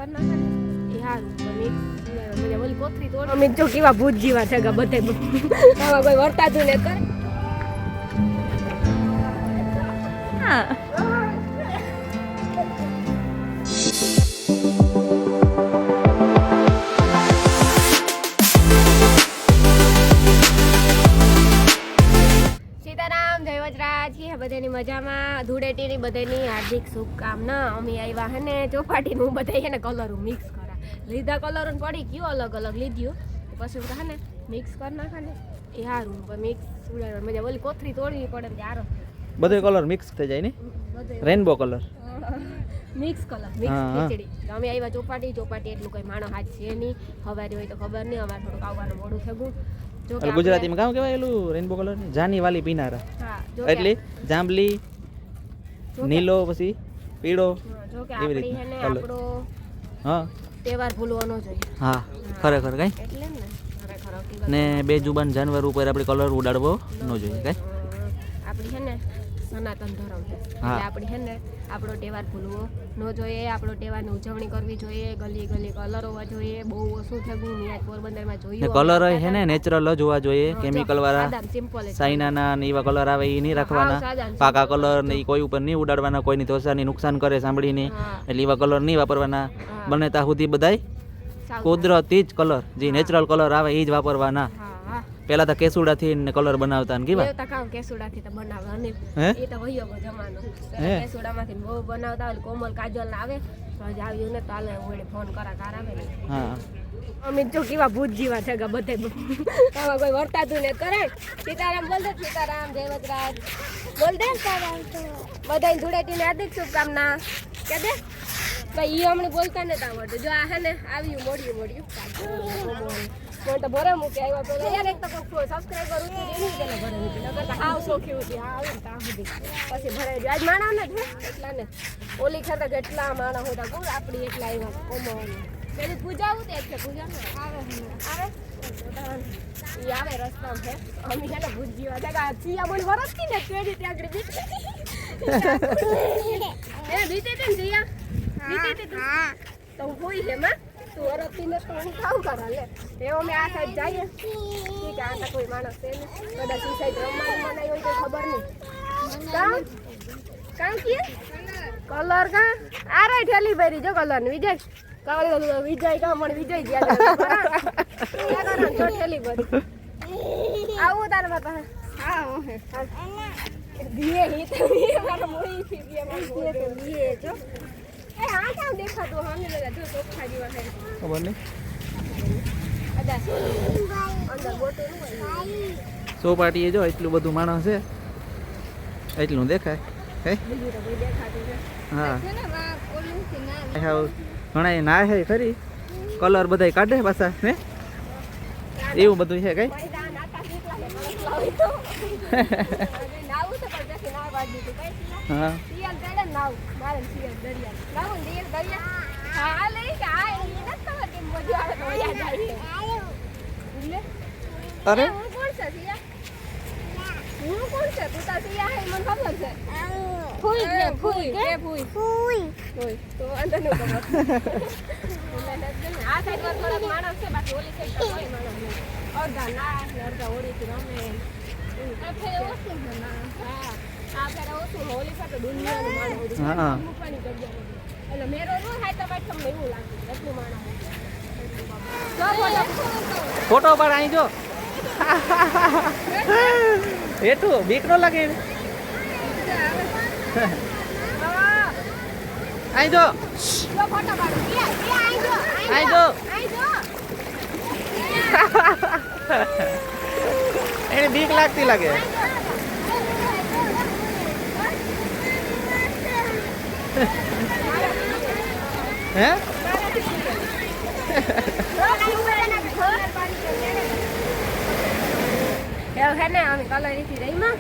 કર નાખે ને એ હારું મિક્સ મને ઓલી કોથરી તોડ અમે જો કેવા ભૂત જીવા છે કે બધે આવા કોઈ વર્તાતું ને કરે હા બધાની મજામાં ધૂળેટીની બધાની હાર્દિક શુભકામના અમે આવ્યા હે ને ચોપાટીનું બધા હે ને કલર મિક્સ કરા લીધા કલર પડી ગયું અલગ અલગ લીધું પછી હે ને મિક્સ કરી નાખા ને એ હારું મિક્સ મજા ઓલી કોથરી તોડવી પડે ત્યારે બધો કલર મિક્સ થઈ જાય ને rainbow colour mix colour mix ખીચડી અમે આવ્યા ચોપાટી એટલું કઈ માણસ હાથ છે નહીં હવારી હોય તો ખબર નહીં અમારે થોડુંક આવવાનું મોડું થયું ગુજરાતીમાં કામ કહેવાય એલું રેનબો કલર ની જાની વાલી પીનારા એટલે જાંબલી નીલો પછી પીળો જો કે આપણી હે ને આપણો હા તહેવાર ભૂલવો ન જોઈએ હા ખરેખર કઈ એટલે ને ખરેખર ને બે જુબાન જાનવર ઉપર આપણે કલર ઉડાડવો ન જોઈએ કઈ આપણી હે ને સનાતન ધર્મ છે એટલે આપણી હે ને આપણો તહેવાર ભૂલવો ન જોઈએ આપણો તહેવારની ઉજવણી કરવી જોઈએ ગલી ગલી કલર હોવા જોઈએ બહુ ઓછું થયું અહીંયા પોરબંદરમાં જોયું કલર હે ને નેચરલ જ હોવા જોઈએ કેમિકલ વાળા ચાઇનાના ને એવા કલર આવે એ નહીં રાખવાના પાકા કલર ને કોઈ ઉપર નહીં ઉડાડવાના કોઈની ત્વચાને નુકસાન કરે સાંભળીને એટલે એવા કલર નહીં વાપરવાના બને ત્યાં સુધી બધાય કુદરતી જ કલર જે નેચરલ કલર આવે એ જ વાપરવાના પેલા તો કેસુડાથી ને કલર બનાવતા ને કેવા એ તો કામ કેસુડાથી તો બનાવે અને એ તો વયો જમાનો કેસુડામાંથી બહુ બનાવતા હોય કોમલ કાજલ આવે તો જ આવ્યું ને તાલે ઓડે ફોન કરા કાર આવે ને હા અમે જો કેવા ભૂત જીવા છે કે બધે આવા કોઈ વર્તાતું ને કરે સીતારામ બોલ દે સીતારામ જય વજરાજ બોલ દે સીતારામ બધાય ધૂળેટીને હાર્દિક શુભકામના કે દે ભાઈ ઈ હમણે બોલતા ને આવડતું જો આ હે ને આવ્યું મોડ્યું તો ભરે મૂકે આવ્યા પેલા યાર એક તો સબસ્ક્રાઇબર ઉતી દેની કે ભરે મૂકી નકર તો હાવ સોખી ઉતી હા આવે તા સુધી પછી ભરે જો આજ માણા ને એટલા ને ઓલી ખર તો કેટલા માણા હોતા ગુડ આપડી એટલા આવ્યા કોમવાની પેલી પૂજા ઉતે છે પૂજા આવે ઈ આવે રસ્તા છે અમે છે ને ભૂજીવા જગા ચિયા બોલ વરસતી ને કેડી ત્યાં આગળ બીતી એ બીતી તે ચિયા બીતી તે તો હોઈ છે માં તું વરસતી ને તો હું ખાવ કરા લે એવો મે આ સાઈડ જઈએ ઠીક આ તો કોઈ માણસ છે ને કદાચ ઈ સાઈડ રમવાનું બનાવી હોય તો ખબર નહીં કાં કે કલર કા આ રે ઠેલી ભરી જો કલર ની વિજય કાળી વિજય કા મને વિજય ગયા કરે જો ઠેલી ભરી આવું તાર બાપા હા હે દીએ હી તો મારા મોઈ થી દીએ મારા તો દીએ જો એ આ કામ દેખાતો હામે લગા જો ચોખ્ખા જીવા છે ખબર નહીં અદા અંદર ગોટે નું ચોપાટીએ જો એટલું બધું માણસ છે એટલું દેખાય હે બીજું તો કોઈ દેખાતું છે હા છે ને વા ઓલું થી ના હા ઘણા ના હે ખરી કલર બધાય કાઢે પાછા હે એવું બધું છે કઈ મૈદાન આટા નીકળા છે લાવી તો નાવું તો પર જશે ના વાજી તો કઈ હા સિયલ દડે નાવ મારે સિયલ દરિયા નાવ સિયલ દરિયા હા લે કે આ એ નથી ખબર કે મજો આવે તો વયા જાય લે અરે હું કોણ છે સિયા હું કોણ છે તું તા સિયા હે મને ખબર છે ફૂઈ કે ફૂઈ કે ફૂઈ તો અંદર નો ખબર આ સાઈડ પર થોડા માણસ છે બાકી ઓલી સાઈડ તો કોઈ માણસ નહીં અડધા ના અડધા ઓડી થી રમે આ ફેર ઓછું છે ના હા આ ફેર ઓછું ઓલી સાથે દુનિયાનું માણસ હા મૂકવાની જગ્યા એટલે મેરો નો થાય તો ભાઈ તમને એવું લાગે એટલું માણસ ફોટો પાડ અહીં જો એટું બીક નો લાગે અહીં જો ફોટો પાડો અહીં જો એને બીક લાગતી લાગે હે હે ને અમે કલર થી રહી માં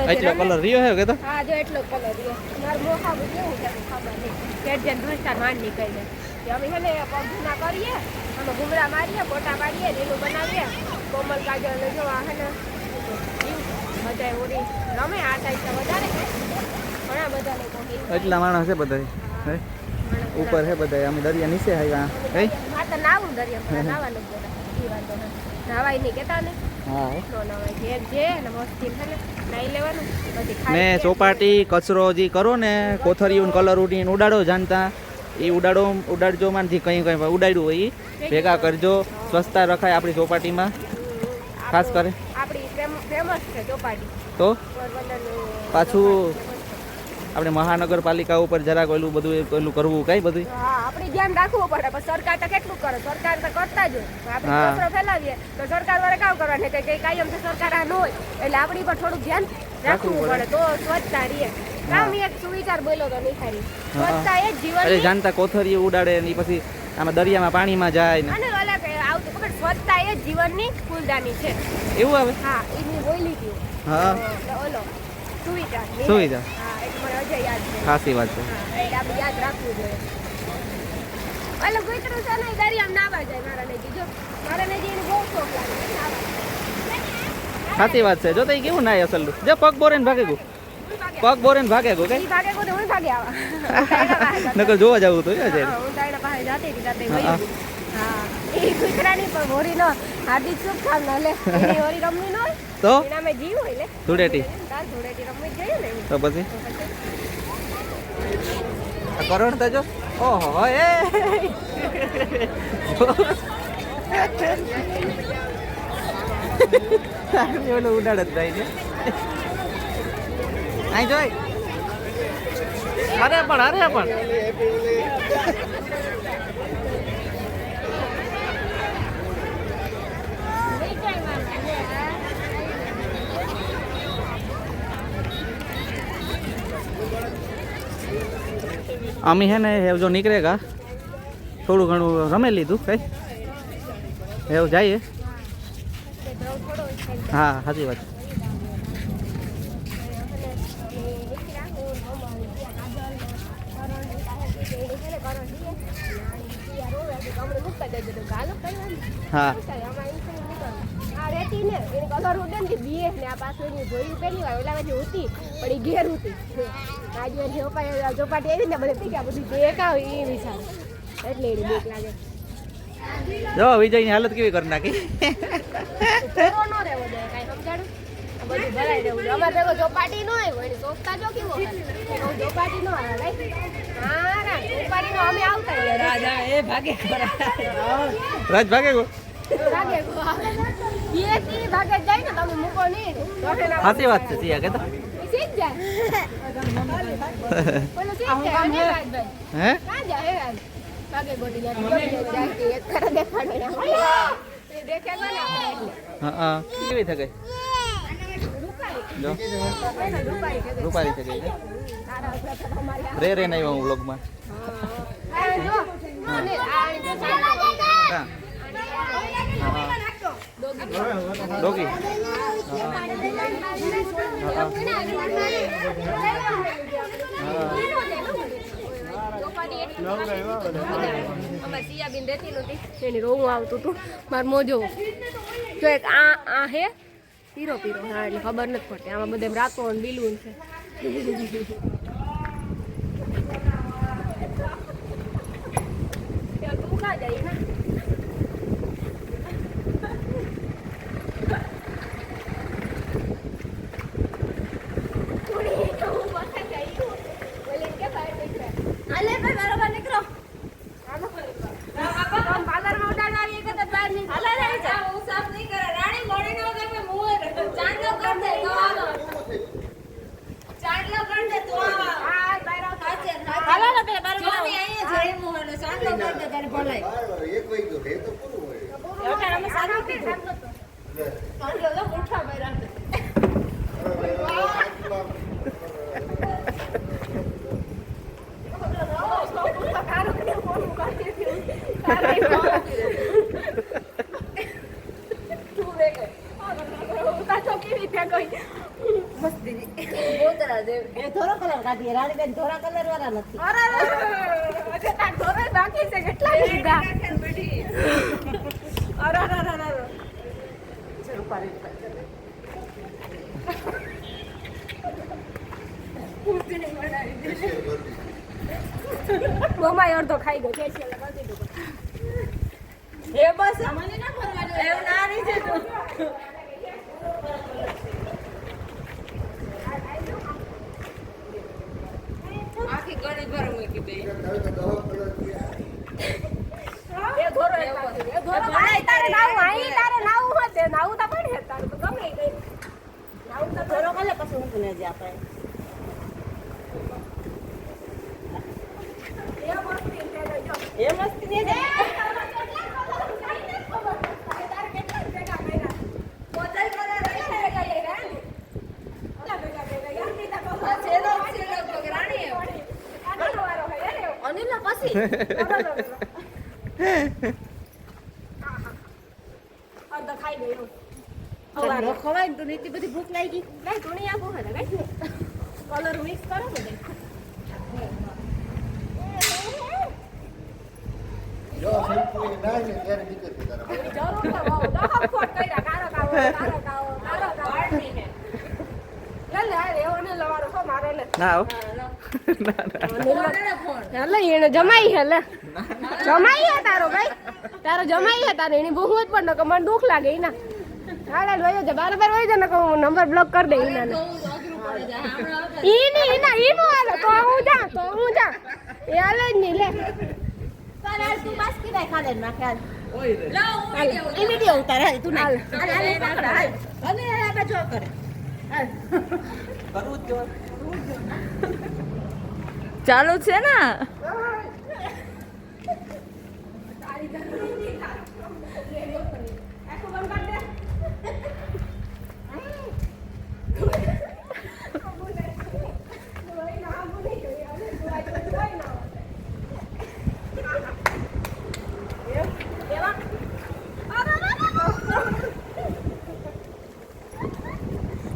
એટલો કલર રહ્યો હે કે તો હા જો એટલો કલર રહ્યો માર મોખા કેવું છે ખબર નહીં કેટ જેન દોસ્તાર માંડ નીકળે કે અમે હે ને પગના કરીએ અમે ઘુમરા મારીએ ફોટા પાડીએ રીલું બનાવીએ કોમલ કાજલ ને જો આ હે ને બધા ઓડી રમે આ સાઈડ વધારે ઘણા બધા લોકો એટલા માણસ છે બધા હે ઉપર હે બધા અમે દરિયા નીચે આવ્યા કઈ માતા નાવું દરિયા નાવાનું બધા ઈ વાતો નાવાય નહીં કેતા ને હા નો નવાય ઘેર જે ને મસ્તી ખાને નાઈ લેવાનું પછી ખાઈ ને ચોપાટી કચરો જે કરો ને કોથરીયું કલર ઉડીને ઉડાડો જાણતા એ ઉડાડજો માંથી કઈ ઉડાડ્યું હોય ઈ ભેગા કરજો સ્વચ્છતા રખાય આપણી ચોપાટીમાં ખાસ કરે આપણી ફેમસ છે ચોપાટી તો પોરબંદરનું પાછું આપણે મહાનગરપાલિકા ઉપર જરાક ઓલું બધું પેલું કરવું કઈ બધું હા આપણે ધ્યાન રાખવું પડે પણ સરકાર તો કેટલું કરે સરકાર તો કરતા જ હોય આપણે કચરો ફેલાવીએ તો સરકાર વાળા કામ કરવાને કઈ કાયમ તો સરકાર આ ન હોય એટલે આપણી પર થોડું ધ્યાન રાખવું પડે તો સ્વચ્છતા રહે કામ એક સુવિચાર બોલ્યો તો નિખારી સ્વચ્છતા એ જીવન અરે જાણતા કોથરી ઉડાડે ને ઈ પછી આમાં દરિયામાં પાણીમાં જાય ને અને ઓલા આવતું ખબર સ્વચ્છતા એ જીવનની ફૂલદાની છે એવું આવે હા એની બોલી હતી હા ઓલો સુવિચાર સુવિધા હા એટલે મને હજુ યાદ છે ખાસી વાત છે હા એટલે આપણે યાદ રાખવું જોઈએ ઓલો ગુતરું છે ને દરિયામાં નાવા જાય મારા ને જો મારા ને એને બહુ શોખ લાગે નાવા સાચી વાત છે જો તો ઈ કેવું નાય અસલ જો પગ બોરે ને ભાગે ગયું પગ બોરે ને ભાગે ગયું કઈ ઈ ભાગે કોઈ હું ભાગે આવા નકર જોવા જવું તો છે હું તાઈના પાસે જાતી હતી જાતે વયું હા એ કુતરાની પણ હોરી નો હાર્દિક શુભકામના લે એની હોરી રમવી ન હોય તો એના મેં જીવ હોય લે ધૂળેટી તાર ધૂળેટી રમવી જ જોઈએ ને તો પછી આ કરણ તો જો ઓહો એ ઓલો ઉડાડ જ થાય છે આઈ જોઈ અરે પણ અમે હે ને જો નીકળેગા થોડું ઘણું રમે લીધું કઈ એવું જઈએ હા સાચી વાત હા રેતી ને એને કલર ઉડે ને બીએ ને આ પાછું એની જોયું પેલી વાર ઓલા પછી હતી પણ એ ઘેર હતી આજે ચોપાટી આવી ને બધે પીકા બધું દેખાવ એ વિચાર એટલે એની બીક લાગે જો વિજયની હાલત કેવી કરી નાખી થોડો ન રહેવો જોઈએ કાંઈ સમજાડું બધું ભરાઈ રહેવું જોઈએ અમારે ભેગો ચોપાટી ન આવ્યો એની સોચતા જો કેવો ચોપાટી ન આવે રાઈટ હા ના ચોપાટી નો અમે આવતા રાજા એ ભાગે રાજ ભાગે ગો ભાગે ભાગે જાય ને તમે મૂકો નહીં સાચી વાત છે સિયા કે તો સીધ જાય બોલો સીધ જાય હે રાજભાઈ હે કાં જાય હે રાજ ભાગે ગોટી જાય એક ખરા દેખાડો ને દેખે ને હા કેવી થઈ ગઈ જો રૂપારી થઈ ગઈ રે નહીં હું વ્લોગમાં જો અને આ હા ડોગી એની રોવું આવતું હતું મારે મોજો જો એક આ હે પીરો હા એટલે ખબર નથી પડતી આમાં બધે રાતો ને બીલું છે તું ખા જાય ને ધોરો કલર કાઢીએ રાણીબેન ધોરા કલર વાળા નથી બાકી છે કેટલા લીધા અરે મમ્માએ અડધો ખાઈ ગયો ફેશિયલ કરી દીધું એ બસ મને ના ફરવાનું એવું ના રહી છે તું આખી ગળી ભર મૂકી દે એ ઘોરો એ ઘોરો ભાઈ તારે નાવું આઈ તારે નાવું હોતે નાવું તો પડે તારે તો ગમે ગઈ નાવું તો થોડો કલે પછી ઊંઘને જ આપણે એ મસ્તી ને જાય અનિલા પછી અડધો ખાઈ ગયો હવારે ખવાય ને તો એટલી બધી ભૂખ લાગી કઈ ધૂણી આપો હે કઈ કલર મિક્સ કરો બધે જો સિમ્પલ ના ને ત્યારે દીકત તારા જરૂર તો બહુ દહક ફોટ કર્યા કારો કાવો લે લે એવો ને લવારો છો મારે લે ના હો એટલે એને જમાઈ હે લે જમાઈ હે તારો ભાઈ તારો જમાઈ હે તારે એની બહુ જ પણ કે મને દુખ લાગે એના હાલે વયો છે બરાબર વયો છે ને હું નંબર બ્લોક કરી દે એના ઈનું હાલે તો હું જા એ હાલે જ નહીં લે તારે તું બસ કીધા ખાલે ના ખ્યાલ ઓય રે લા હું વિડિયો ઉતાર હાલ તું ના હાલ અને આ બાજુ કરે કરવું જ ચાલુ છે ને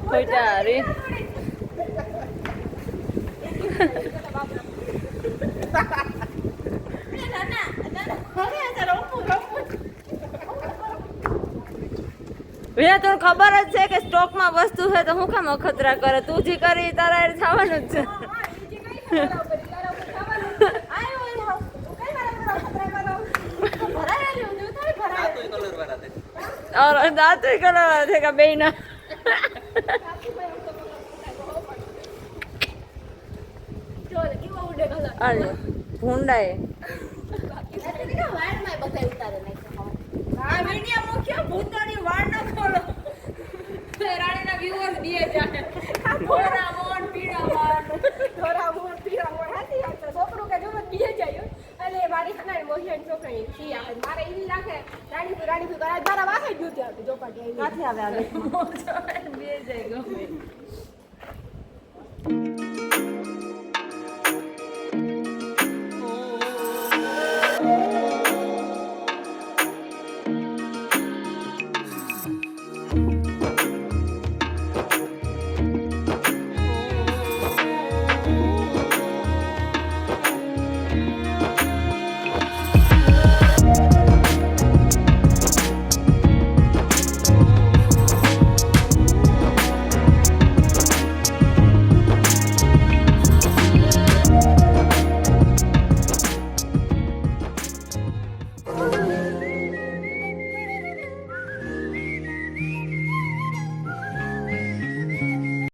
ખોટારી તને ખબર જ છે કે સ્ટોકમાં વસ્તુ છે તો હું કામ અખતરા કરે તું જે કરી તારા હારે થવાનું જ છે और दांत ही कलर थे का बेना अरे भूंडा है રાણી